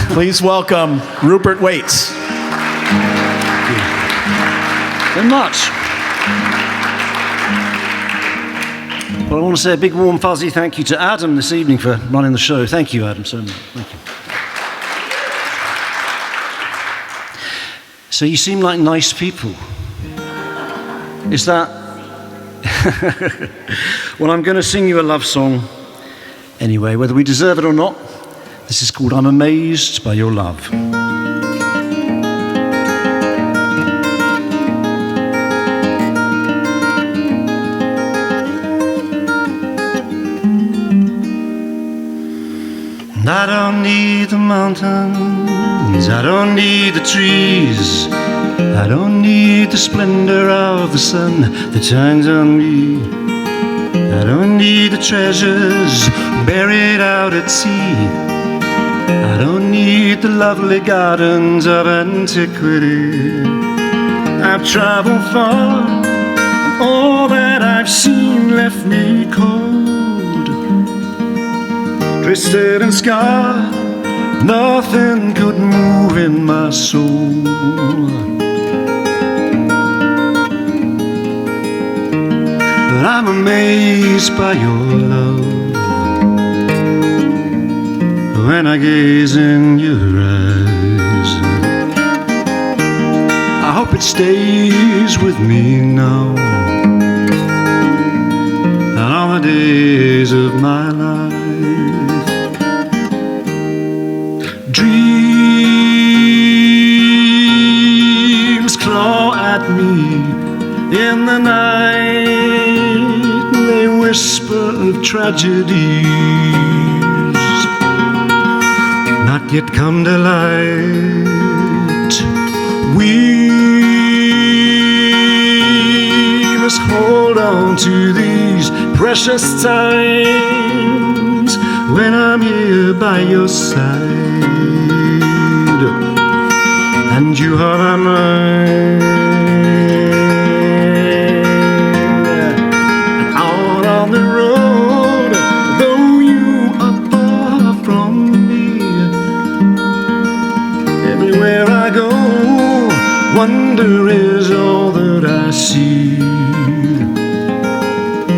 Please welcome Rupert Wates. Thank you very much. Well, I want to say a big, warm, fuzzy thank you to Adam this evening for running the show. Thank you, Adam, so much. Thank you. So you seem like nice people. Is that... Well, I'm going to sing you a love song anyway, whether we deserve it or not. This is called I'm Amazed by Your Love. I don't need the mountains, I don't need the trees, I don't need the splendor of the sun that shines on me. I don't need the treasures buried out at sea. I don't need the lovely gardens of antiquity. I've traveled far, and all that I've seen left me cold, twisted and scarred. Nothing could move in my soul. But I'm amazed by your love. When I gaze in your eyes, I hope it stays with me now, and all the days of my life. Dreams claw at me in the night, they whisper of tragedies not yet come to light. We must hold on to these precious times when I'm here by your side, and you are mine. And out on the road, though you are far from me, everywhere I go, wonder is all that I see.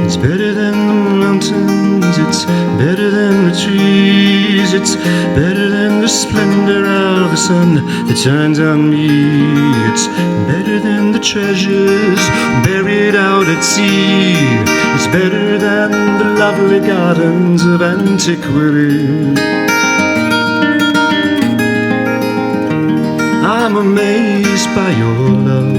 It's better than the mountains, it's better than the trees, it's better than the splendor of the sun that shines on me. It's better than the treasures buried out at sea. It's better than the lovely gardens of antiquity. I'm amazed by your love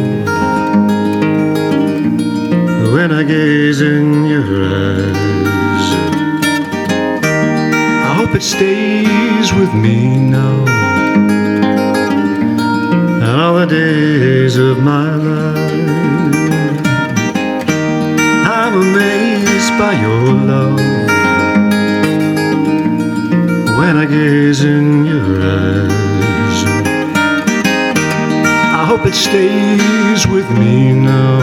when I gaze in your eyes. I hope it stays with me now, and all the days of my life. I'm amazed by your love when I gaze in your eyes. I hope it stays with me now,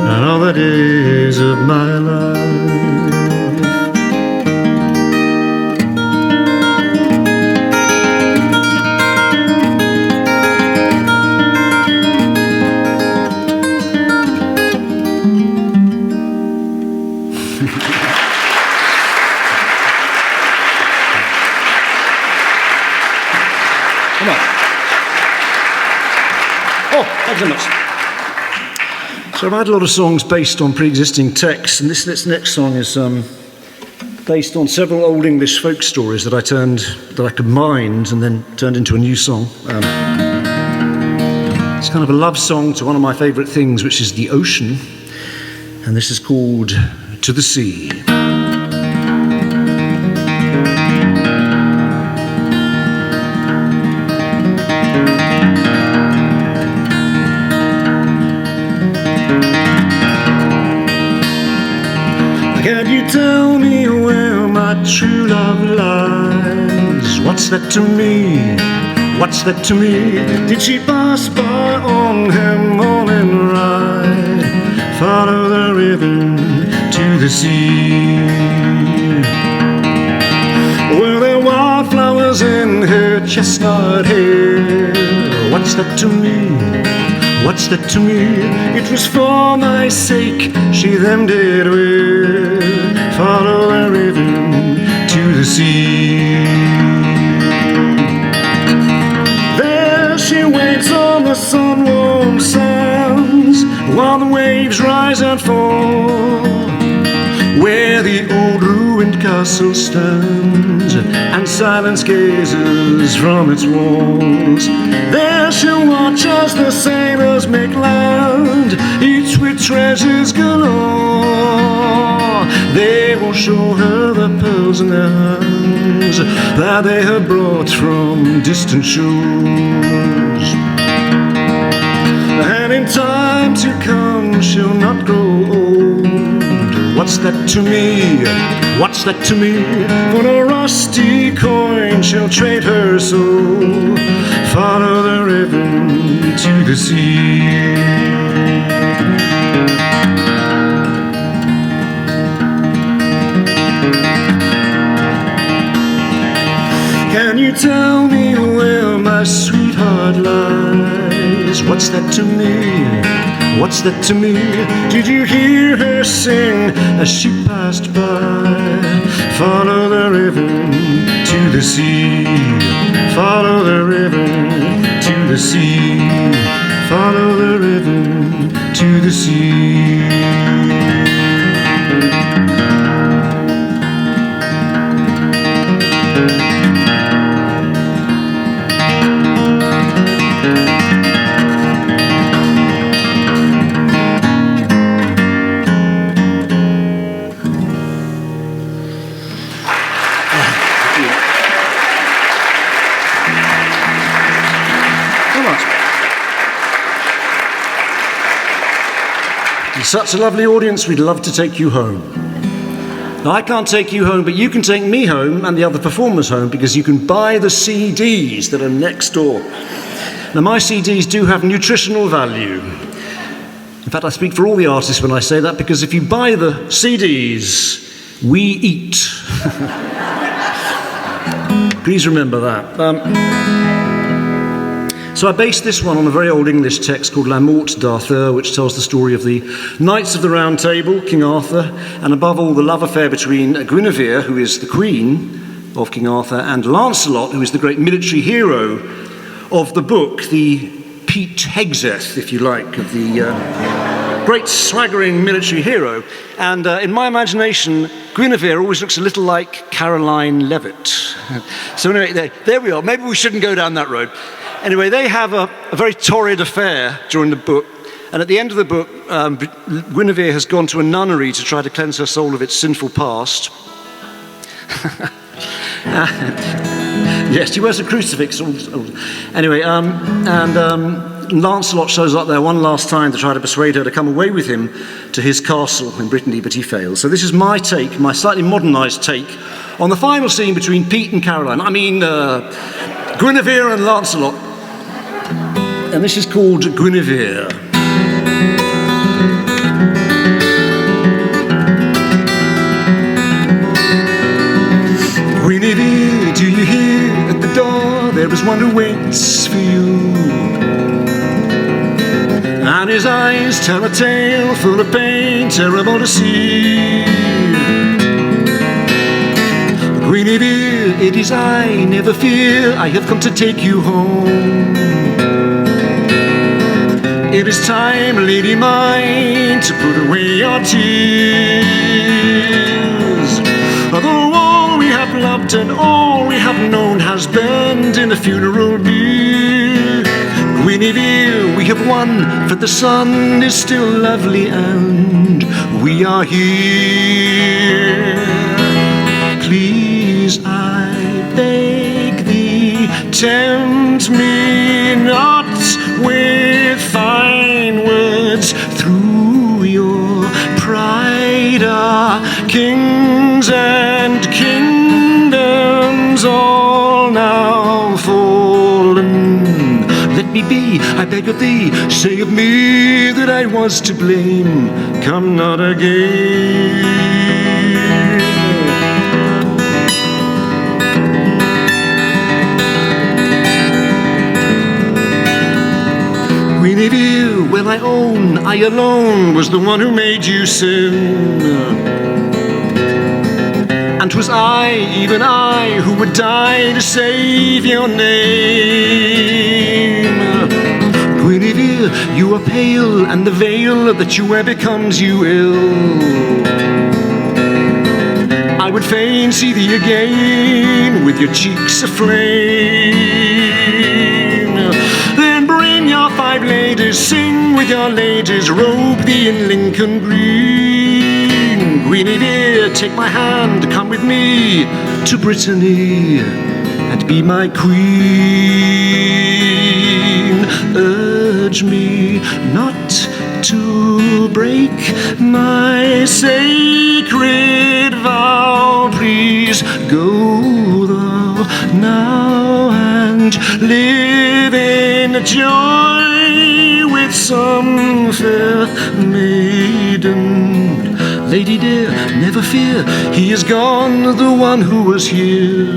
and all the days of my life. Come on. Oh, thanks so much. So I've had a lot of songs based on pre-existing texts, and this next song is based on several old English folk stories that I combined and then turned into a new song. It's kind of a love song to one of my favourite things, which is the ocean, and this is called To the Sea. Can you tell me where my true love lies? What's that to me? What's that to me? Did she pass by on her morning ride? Follow the river to the sea. Were there wildflowers her chestnut hair. What's that to me? What's that to me? It was for my sake she them did wear. Follow the river to the sea. There she waits on the sun-warmed sands while the waves rise and fall, where the old ruined castle stands and silence gazes from its walls. There she'll watch as the sailors make land, each with treasures galore. They will show her the pearls in their hands that they have brought from distant shores. And in time to come she'll not grow old. What's that to me? What's that to me? For a rusty coin she'll trade her soul. Follow the river to the sea. Can you tell me where my sweetheart lies? What's that to me? What's that to me? Did you hear her sing as she passed by? Follow the river to the sea. Follow the river to the sea. Follow the river to the sea. Such a lovely audience, we'd love to take you home. Now, I can't take you home, but you can take me home and the other performers home, because you can buy the CDs that are next door. Now, my CDs do have nutritional value. In fact, I speak for all the artists when I say that, because if you buy the CDs, we eat. Please remember that. So I based this one on a very old English text called La Morte d'Arthur, which tells the story of the Knights of the Round Table, King Arthur, and above all the love affair between Guinevere, who is the queen of King Arthur, and Lancelot, who is the great military hero of the book, the Pete Hegseth, if you like, of the great swaggering military hero. And in my imagination, Guinevere always looks a little like Caroline Levitt. So anyway, there we are. Maybe we shouldn't go down that road. Anyway, they have a very torrid affair during the book, and at the end of the book, Guinevere has gone to a nunnery to try to cleanse her soul of its sinful past. Yes, she wears a crucifix. Anyway, Lancelot shows up there one last time to try to persuade her to come away with him to his castle in Brittany, but he fails. So this is my take, my slightly modernised take, on the final scene between Pete and Caroline. Guinevere and Lancelot. And this is called Guinevere. Guinevere, do you hear at the door? There is one who waits for you. And his eyes tell a tale full of pain, terrible to see. Guinevere, it is I, never fear, I have come to take you home. It is time, lady mine, to put away your tears. Although all we have loved and all we have known has burned in a funeral bier, Guinevere, we have won, for the sun is still lovely and we are here. Please, I beg thee, tempt me not with fine words. Through your pride are kings and kingdoms all now fallen. Let me be, I beg of thee, say of me that I was to blame. Come not again. my own. I alone was the one who made you sin. And 'twas I, even I, who would die to save your name. Guinevere, you are pale, and the veil that you wear becomes you ill. I would fain see thee again, with your cheeks aflame. Then bring your 5 ladies, sing with your ladies, robe thee in Lincoln green. Guinevere, take my hand, come with me to Brittany, and be my queen. Urge me not to break my sacred vow. Please go thou now and live in joy with some fair maiden. Lady dear, never fear, he is gone, the one who was here.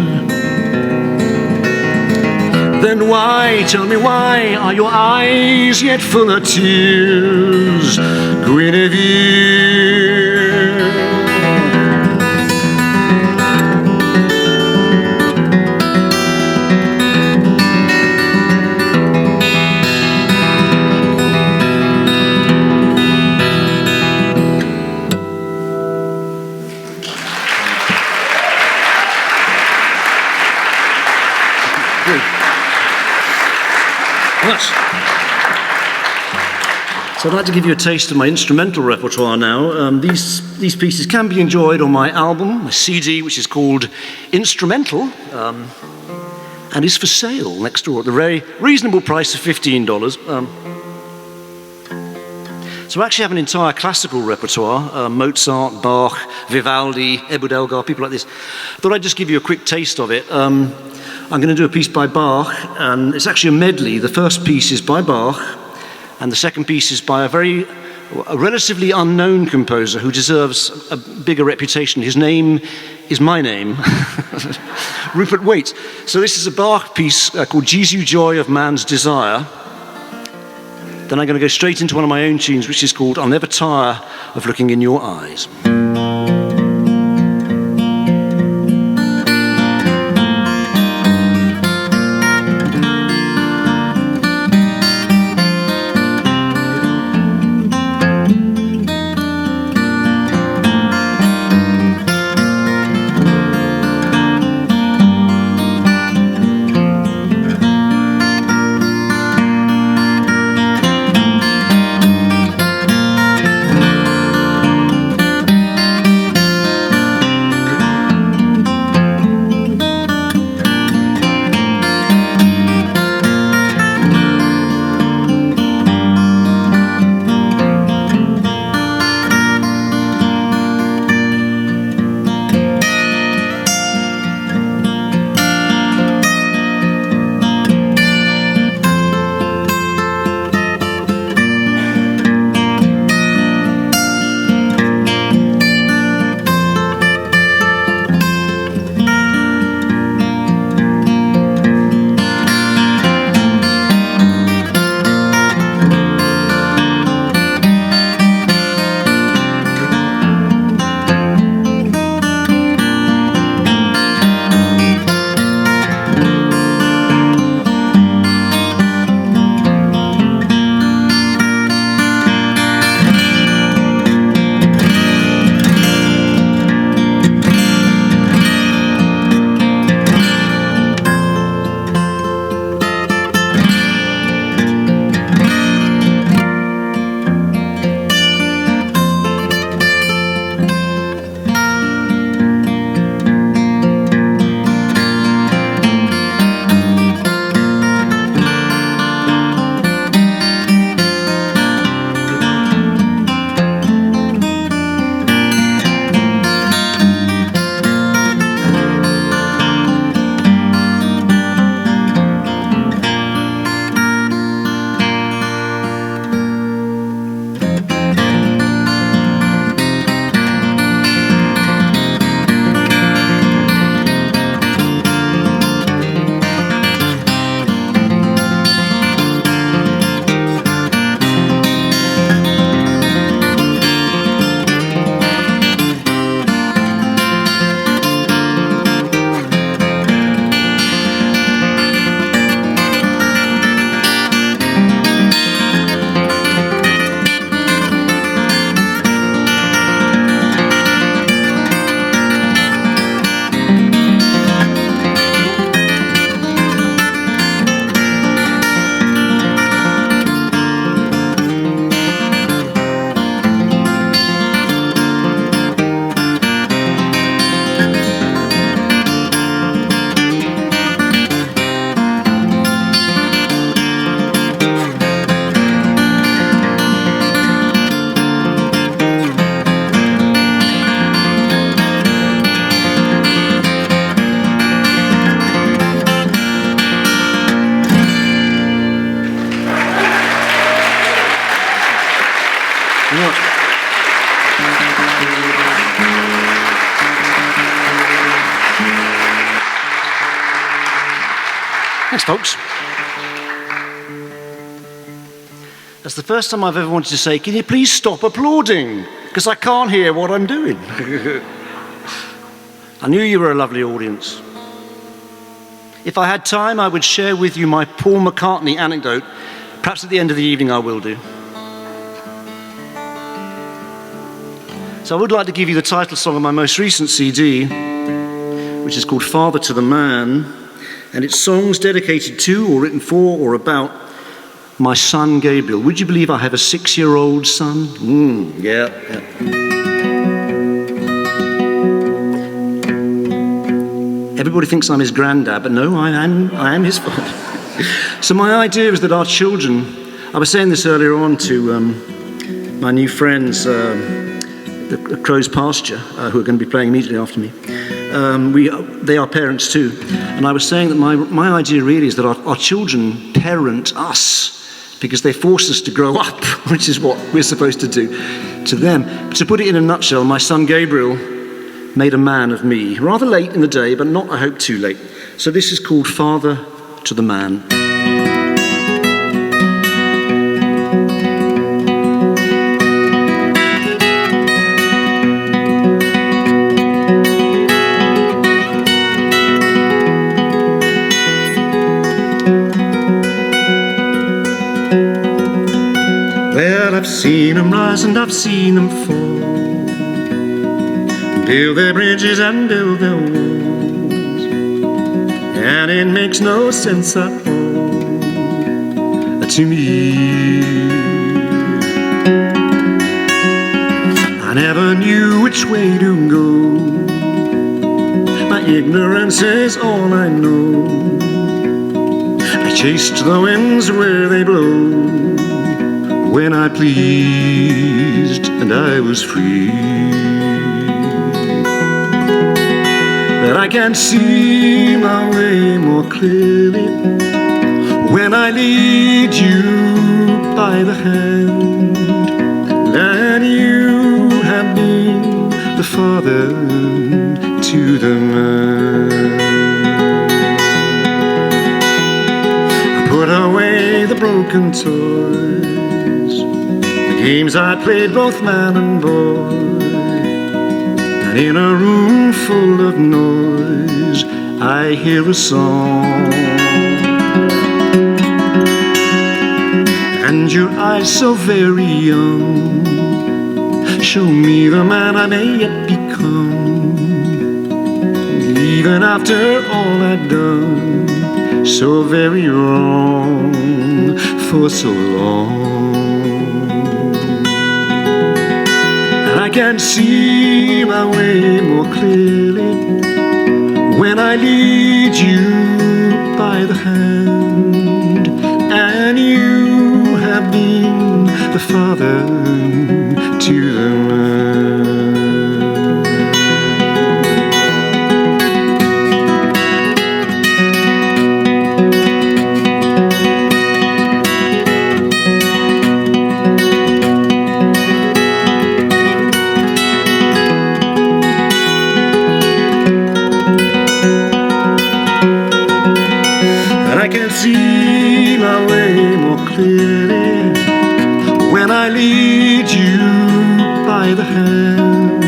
Then why, tell me why, are your eyes yet full of tears, Guinevere? So I'd like to give you a taste of my instrumental repertoire now. These pieces can be enjoyed on my album, my CD, which is called Instrumental, and is for sale next door at the very reasonable price of $15. So I actually have an entire classical repertoire, Mozart, Bach, Vivaldi, Ebud Elgar, people like this. I thought I'd just give you a quick taste of it. I'm going to do a piece by Bach, and it's actually a medley. The first piece is by Bach, and the second piece is by a relatively unknown composer who deserves a bigger reputation. His name is my name, Rupert Wates. So this is a Bach piece called Jesu Joy of Man's Desire. Then I'm going to go straight into one of my own tunes, which is called I'll Never Tire of Looking in Your Eyes. Thanks, folks. That's the first time I've ever wanted to say, can you please stop applauding? Because I can't hear what I'm doing. I knew you were a lovely audience. If I had time, I would share with you my Paul McCartney anecdote. Perhaps at the end of the evening I will do. So I would like to give you the title song of my most recent CD, which is called Father to the Man, and it's songs dedicated to or written for or about my son Gabriel. Would you believe I have a 6-year-old son? Yeah. Everybody thinks I'm his granddad, but no, I am his father. So my idea is that our children, I was saying this earlier on to my new friends, the Crow's Pasture, who are going to be playing immediately after me. They are parents too. And I was saying that my idea really is that our children parent us because they force us to grow up, which is what we're supposed to do to them. But to put it in a nutshell, my son Gabriel made a man of me, rather late in the day, but not, I hope, too late. So this is called Father to the Man. Well, I've seen them rise and I've seen them fall, build their bridges and build their walls, and it makes no sense at all to me. I never knew which way to go, my ignorance is all I know. I chased the winds where they blow, when I pleased and I was free. But I can see my way more clearly when I lead you by the hand, and you have been the father to the man. I put away the broken toys, the games I played both man and boy, and in a room full of noise I hear a song, and your eyes so very young show me the man I may yet become, even after all I've done so very wrong for so long. I can see my way more clearly when I lead you by the hand, and you have been the father to the man. I can see my way more clearly when I lead you by the hand,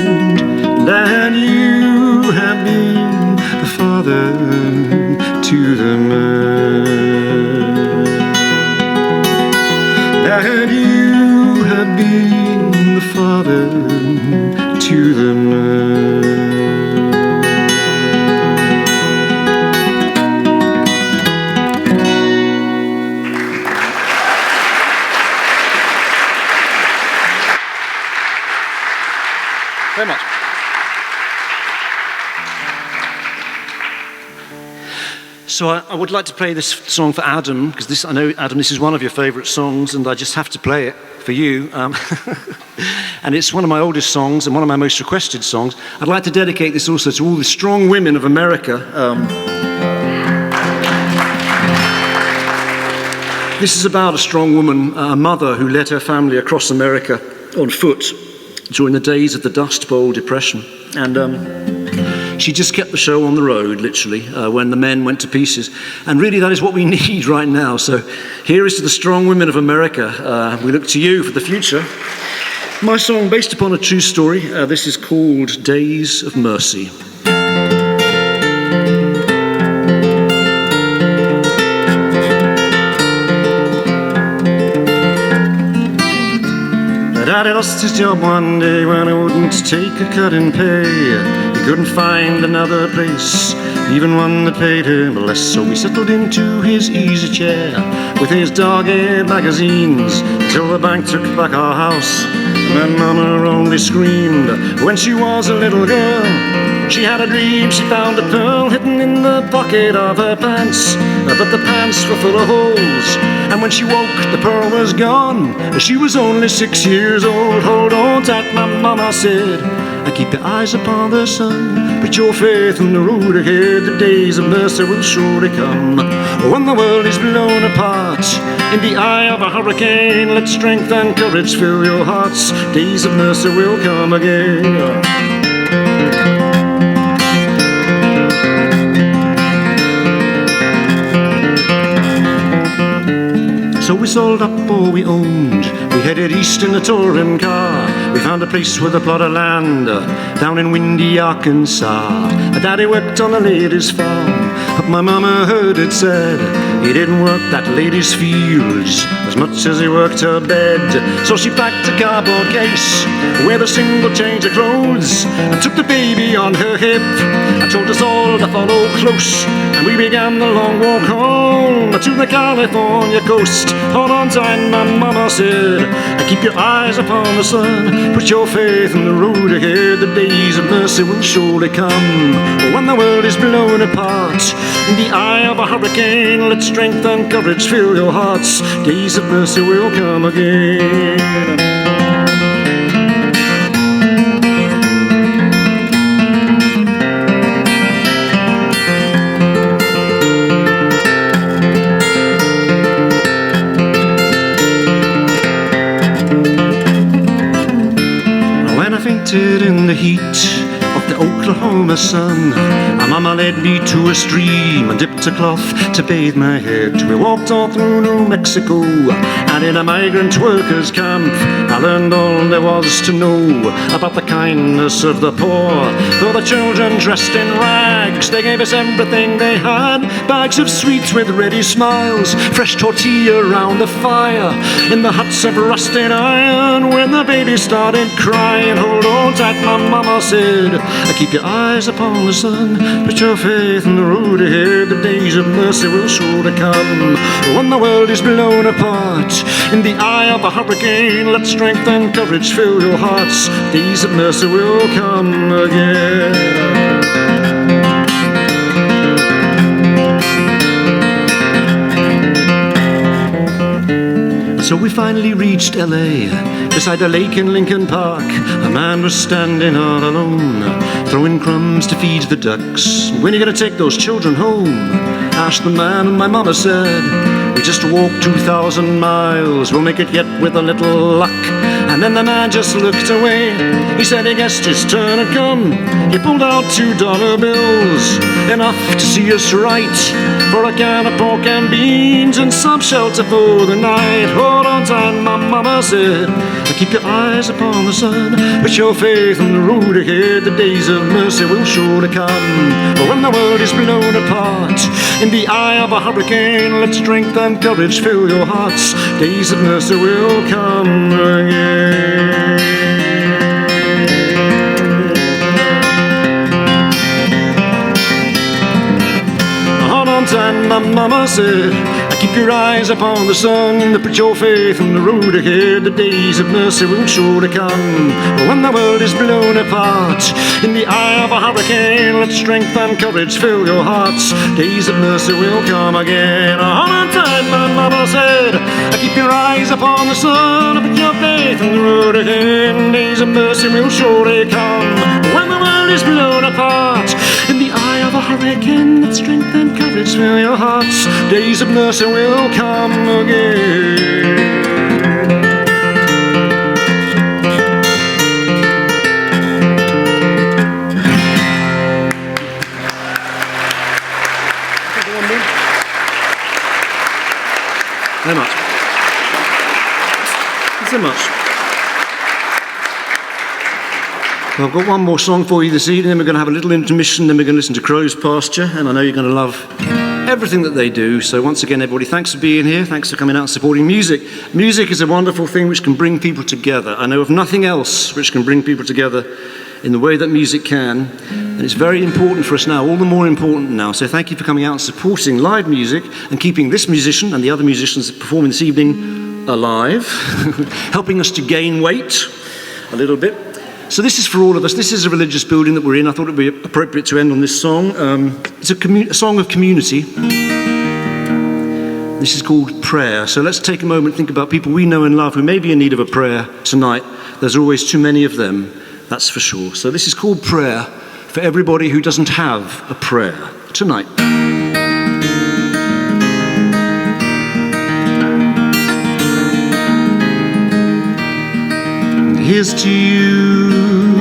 and you have been the father to the man, and you have been the father to the man. Very much. So I would like to play this song for Adam, because I know, Adam, this is one of your favourite songs, and I just have to play it for you. And it's one of my oldest songs and one of my most requested songs. I'd like to dedicate this also to all the strong women of America. This is about a strong woman, a mother who led her family across America on foot during the days of the Dust Bowl Depression. And she just kept the show on the road, literally, when the men went to pieces. And really, that is what we need right now. So here is to the strong women of America. We look to you for the future. My song, based upon a true story, this is called Days of Mercy. Daddy lost his job one day when he wouldn't take a cut in pay. He couldn't find another place, even one that paid him less. So he settled into his easy chair with his dog-eared magazines until the bank took back our house. And then Mama only screamed when she was a little girl. She had a dream, she found a pearl hidden in the pocket of her pants, but the pants were full of holes, and when she woke, the pearl was gone. She was only 6 years old. Hold on tight, my mama said, and keep your eyes upon the sun. Put your faith in the road ahead. The days of mercy will surely come. When the world is blown apart in the eye of a hurricane, let strength and courage fill your hearts. Days of mercy will come again. So we sold up all we owned. We headed east in a touring car. We found a place with a plot of land down in windy Arkansas. Daddy worked on a lady's farm, but my mama heard it said he didn't work that lady's fields as much as he worked her bed. So she packed a cardboard case with a single change of clothes and took the baby on her hip and told us all to follow close. And we began the long walk home to the California coast. Hold on tight, my mama said, and keep your eyes upon the sun. Put your faith in the road ahead. The days of mercy will surely come. When the world is blown apart in the eye of a hurricane, let strength and courage fill your hearts. Days of mercy will come again. In the heat of the Oklahoma sun, my mama led me to a stream and dipped a cloth to bathe my head. We walked all through New Mexico, and in a migrant workers' camp I learned all there was to know about the kindness of the poor. For the children dressed in rags, they gave us everything they had. Bags of sweets with ready smiles, fresh tortilla around the fire, in the huts of rusted iron. When the baby started crying, hold on tight, my mama said, keep your eyes upon the sun. Put your faith in the road ahead. The days of mercy will surely come. When the world is blown apart in the eye of a hurricane, let strength and courage fill your hearts. Days of mercy will come again. So we finally reached L.A. Beside a lake in Lincoln Park, a man was standing all alone, throwing crumbs to feed the ducks. When are you gonna take those children home? Asked the man, and my mama said, we just walked 2,000 miles, we'll make it yet with a little luck. And then the man just looked away. He said he guessed his turn had come. He pulled out $2 bills, enough to see us right, for a can of pork and beans and some shelter for the night. Hold on tight, my mama said, keep your eyes upon the sun. Put your faith in the road ahead. The days of mercy will surely come. When the world is blown apart in the eye of a hurricane, let strength and courage fill your hearts. Days of mercy will come again. Hold on tight, my mama said, keep your eyes upon the sun. Put your faith in the road ahead. The days of mercy will surely come. When the world is blown apart in the eye of a hurricane, let strength and courage fill your hearts. Days of mercy will come again. Hold on tight, my mama said, keep your eyes upon the sun. Put your faith in the road ahead. Days of mercy will surely come. When the world is blown apart in the eye of a hurricane, let strength and courage fill your hearts. Days of mercy will come again. one more? Very much. Thanks so much. Well, I've got one more song for you this evening, then we're going to have a little intermission, then we're going to listen to Crow's Pasture, and I know you're going to love everything that they do. So once again, everybody, thanks for being here. Thanks for coming out and supporting music. Music is a wonderful thing which can bring people together. I know of nothing else which can bring people together in the way that music can, and it's very important for us now, all the more important now. So thank you for coming out and supporting live music and keeping this musician and the other musicians performing this evening alive, helping us to gain weight a little bit. So this is for all of us. This is a religious building that we're in. I thought it would be appropriate to end on this song. It's a song of community. This is called Prayer. So let's take a moment and think about people we know and love who may be in need of a prayer tonight. There's always too many of them, that's for sure. So this is called Prayer for everybody who doesn't have a prayer tonight. Here's to you,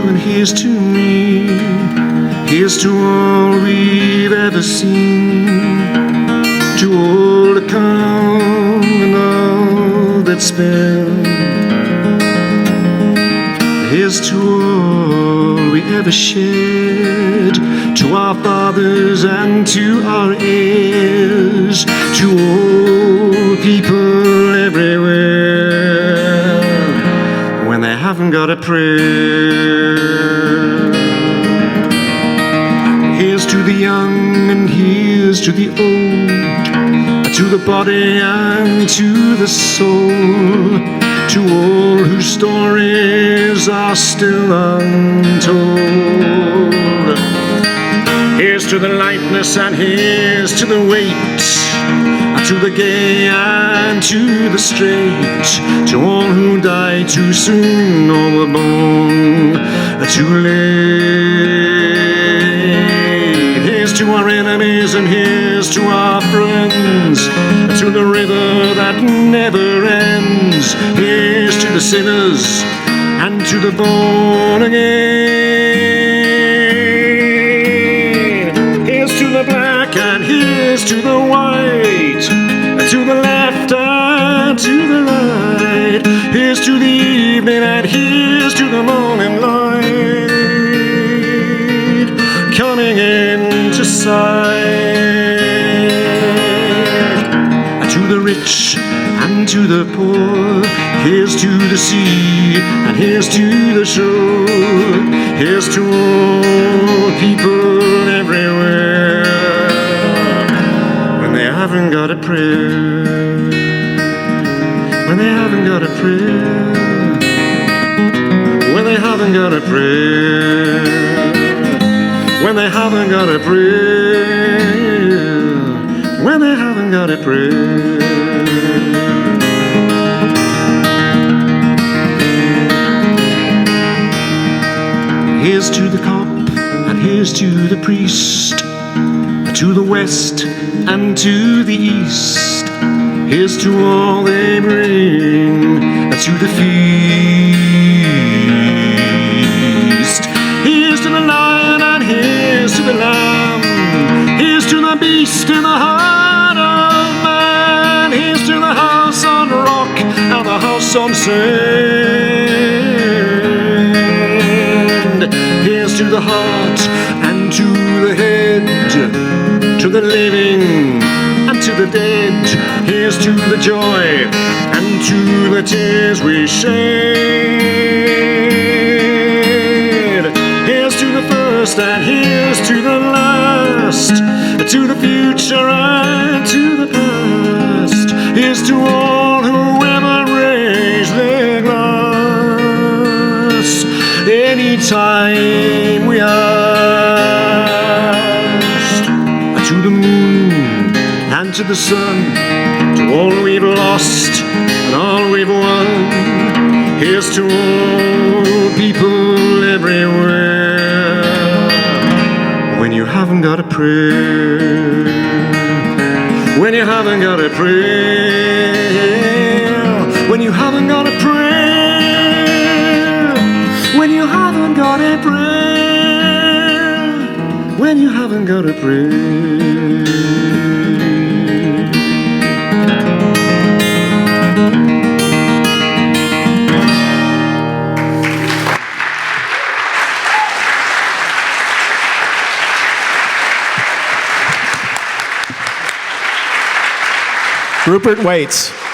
and here's to me, here's to all we've ever seen, to all that come and all that's been. Here's to all we ever shared, to our fathers and to our heirs, to all people everywhere. When they haven't got a prayer. Here's to the young and here's to the old, to the body and to the soul, to all whose stories are still untold. Here's to the lightness and here's to the weight, to the gay and to the straight, to all who die too soon or were born too late. Here's to our enemies and here's to our friends, to the river that never ends. Here's to the sinners and to the born again. Here's to the black and here's to the white, to the left and to the right. Here's to the evening and here's to the morning light, coming into sight. To the rich and to the poor, here's to the sea and here's to the shore. Here's to all people everywhere. When they haven't got a prayer, when they haven't got a prayer, when they haven't got a prayer, when they haven't got a prayer, when they haven't got a prayer. Here's to the cop and here's to the priest, to the west and to the east. Here's to all they bring to the feast. Here's to the lion and here's to the lamb. Here's to the beast in the heart of man. Here's to the house on rock and the house on sand. Here's to the heart and to the head, to the living and to the dead. Here's to the joy and to the tears we shed. Here's to the first and here's to the last, to the future and to the past. Here's to all who ever raise their glass, anytime we asked. To the moon and to the sun, to all we've lost and all we've won. Here's to all people everywhere. When you haven't got a prayer, when you haven't got a prayer, when you haven't got a prayer, when you haven't got a prayer, when you haven't got a prayer. Rupert Wates.